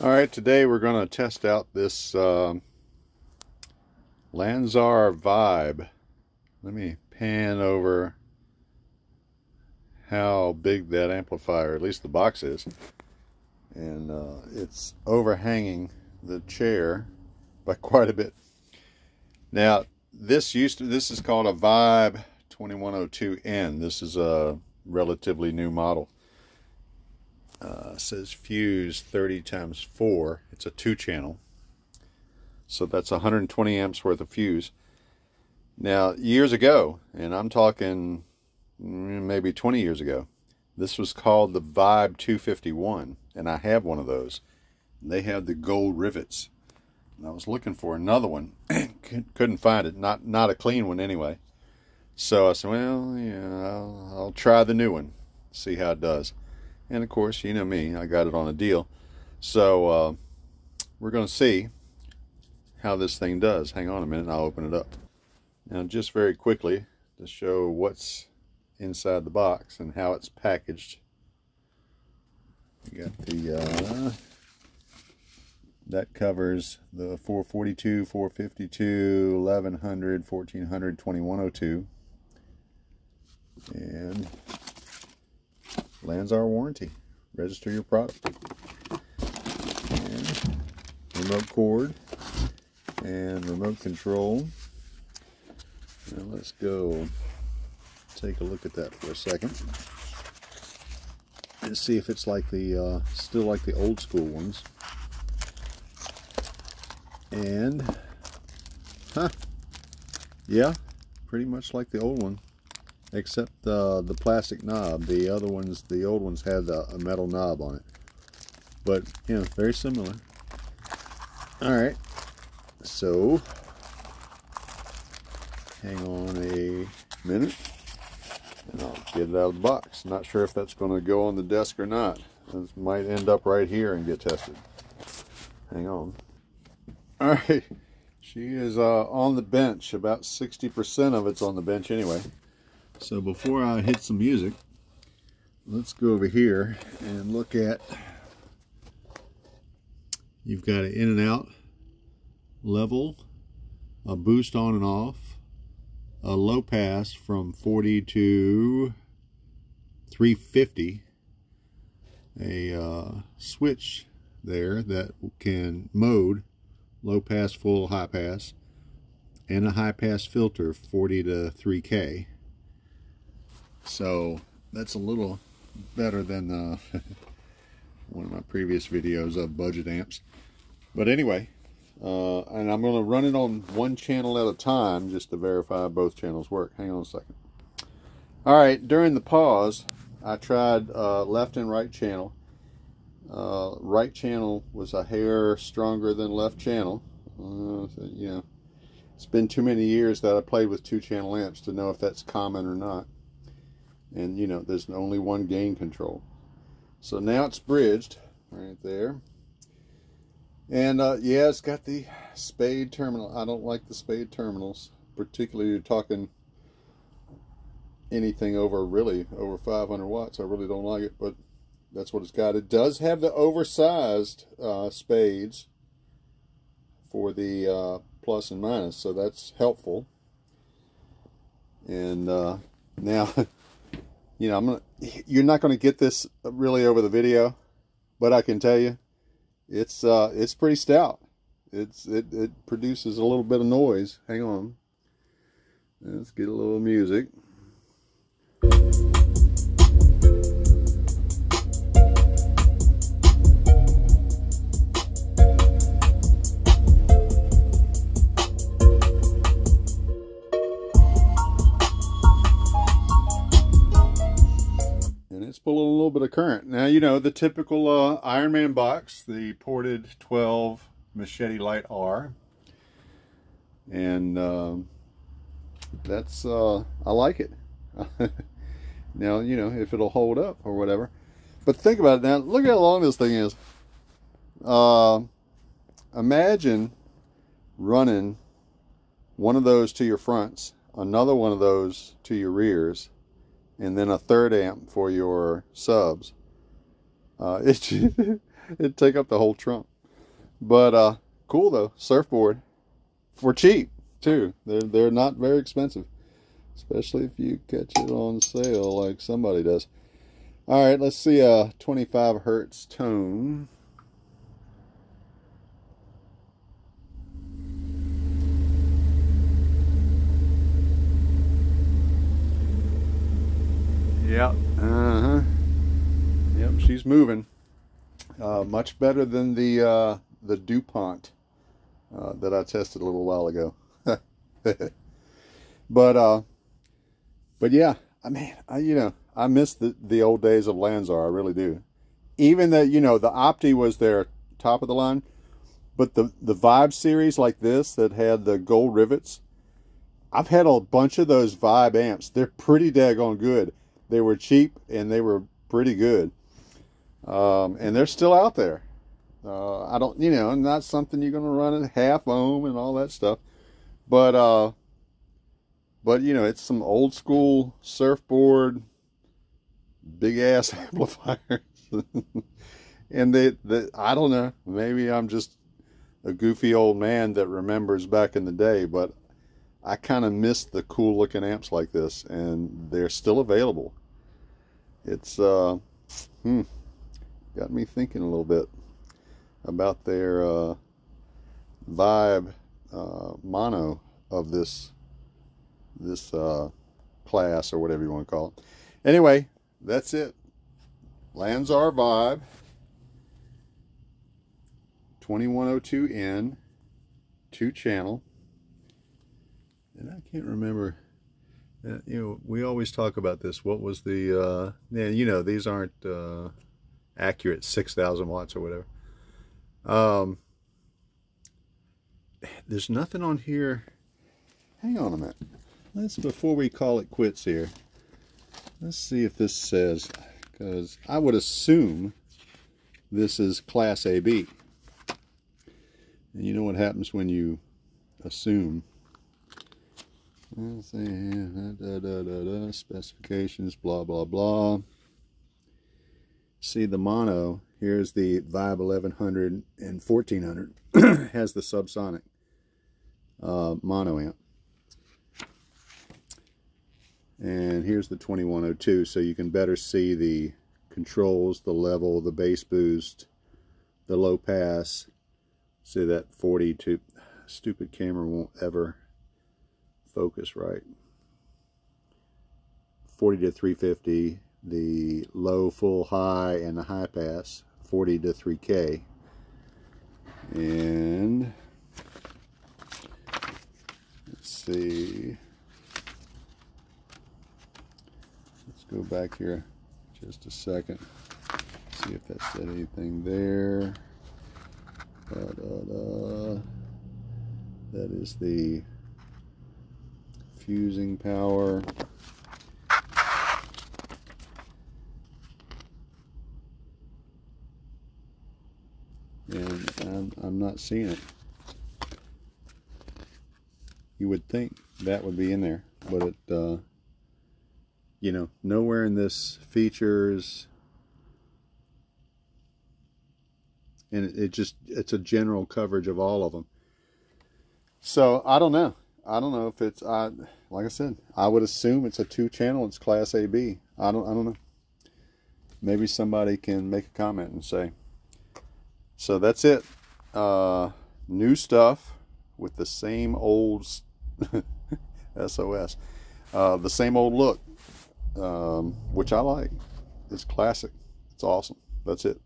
All right, today we're going to test out this Lanzar Vibe. Let me pan over how big that amplifier, at least the box is. And it's overhanging the chair by quite a bit. Now, this is called a Vibe 2102N. This is a relatively new model. Says fuse 30 times 4. It's a 2-channel, so that's 120 amps worth of fuse. Now, years ago, and I'm talking maybe 20 years ago, this was called the Vibe 251, and I have one of those. They had the gold rivets, and I was looking for another one. Couldn't find it, not a clean one anyway. So I said, well, yeah, I'll try the new one, see how it does. And of course, you know me, I got it on a deal. So we're going to see how this thing does. Hang on a minute and I'll open it up. Now, just very quickly to show what's inside the box and how it's packaged. You got the that covers the 442, 452, 1100, 1400, 2102, and Lanzar warranty. Register your product. And remote cord and remote control. Now let's go take a look at that for a second and see if it's like the still like the old school ones. And yeah, pretty much like the old one, except the plastic knob. The other ones, the old ones, had a metal knob on it, but you know, very similar. All right, so hang on a minute and I'll get it out of the box. Not sure if that's going to go on the desk or not. This might end up right here and get tested. Hang on. All right, she is on the bench. About 60% of it's on the bench anyway. So before I hit some music, let's go over here and look at, you've got an in and out level, a boost on and off, a low pass from 40 to 350, a switch there that can mode low pass, full, high pass, and a high pass filter 40 to 3K. So that's a little better than one of my previous videos of budget amps. But anyway, and I'm going to run it on one channel at a time just to verify both channels work. Hang on a second. All right, during the pause, I tried left and right channel. Right channel was a hair stronger than left channel. So, you know, it's been too many years that I played with 2-channel amps to know if that's common or not. And you know, there's only one gain control. So now it's bridged right there. And yeah, it's got the spade terminal. I don't like the spade terminals, particularly you're talking anything over, really over 500 watts. I really don't like it, but that's what it's got. It does have the oversized spades for the plus and minus, so that's helpful. And now, you know, you're not going to get this really over the video, but I can tell you, it's pretty stout. It produces a little bit of noise. Hang on, let's get a little music. It's pulling a little bit of current. Now, you know, the typical Iron Man box, the ported 12 Machete Light R. And that's, I like it. Now, you know, if it'll hold up or whatever. But think about it now. Look how long this thing is. Imagine running one of those to your fronts, another one of those to your rears, and then a third amp for your subs. It'd take up the whole trunk. But cool though. Surfboard for cheap too. They're not very expensive, especially if you catch it on sale like somebody does. All right, let's see a 25 hertz tone. Yep. Yep, she's moving. Much better than the DuPont that I tested a little while ago. But yeah, I mean, I miss the old days of Lanzar. I really do. Even the the Opti was their top of the line, but the Vibe series like this that had the gold rivets, I've had a bunch of those Vibe amps. They're pretty daggone good. They were cheap and they were pretty good. And they're still out there. I don't, not something you're going to run at half ohm and all that stuff. But it's some old school surfboard, big ass amplifiers. And I don't know, maybe I'm just a goofy old man that remembers back in the day, but I kind of miss the cool looking amps like this, and they're still available. It's got me thinking a little bit about their Vibe mono of this class, or whatever you want to call it. Anyway, that's it. Lanzar Vibe 2102N 2-channel. And I can't remember, we always talk about this. What was the, these aren't accurate 6,000 watts or whatever. There's nothing on here. Hang on a minute. Before we call it quits here, let's see if this says, because I would assume this is Class AB. And you know what happens when you assume. Let's see, specifications, blah, blah, blah. See the mono, here's the Vibe 1100 and 1400, has the subsonic mono amp. And here's the 2102, so you can better see the controls, the level, the bass boost, the low pass. See that 42, stupid camera won't ever focus right. 40 to 350, the low, full, high, and the high pass, 40 to 3K. And let's see, let's go back here just a second, see if that said anything there. That is the fusing power. And I'm not seeing it. You would think that would be in there, but it, nowhere in this features. And it's a general coverage of all of them. So I don't know. I don't know if it's, like I said, I would assume it's a 2-channel. It's Class AB. I don't know. Maybe somebody can make a comment and say. So that's it. New stuff with the same old SOS. The same old look, which I like. It's classic. It's awesome. That's it.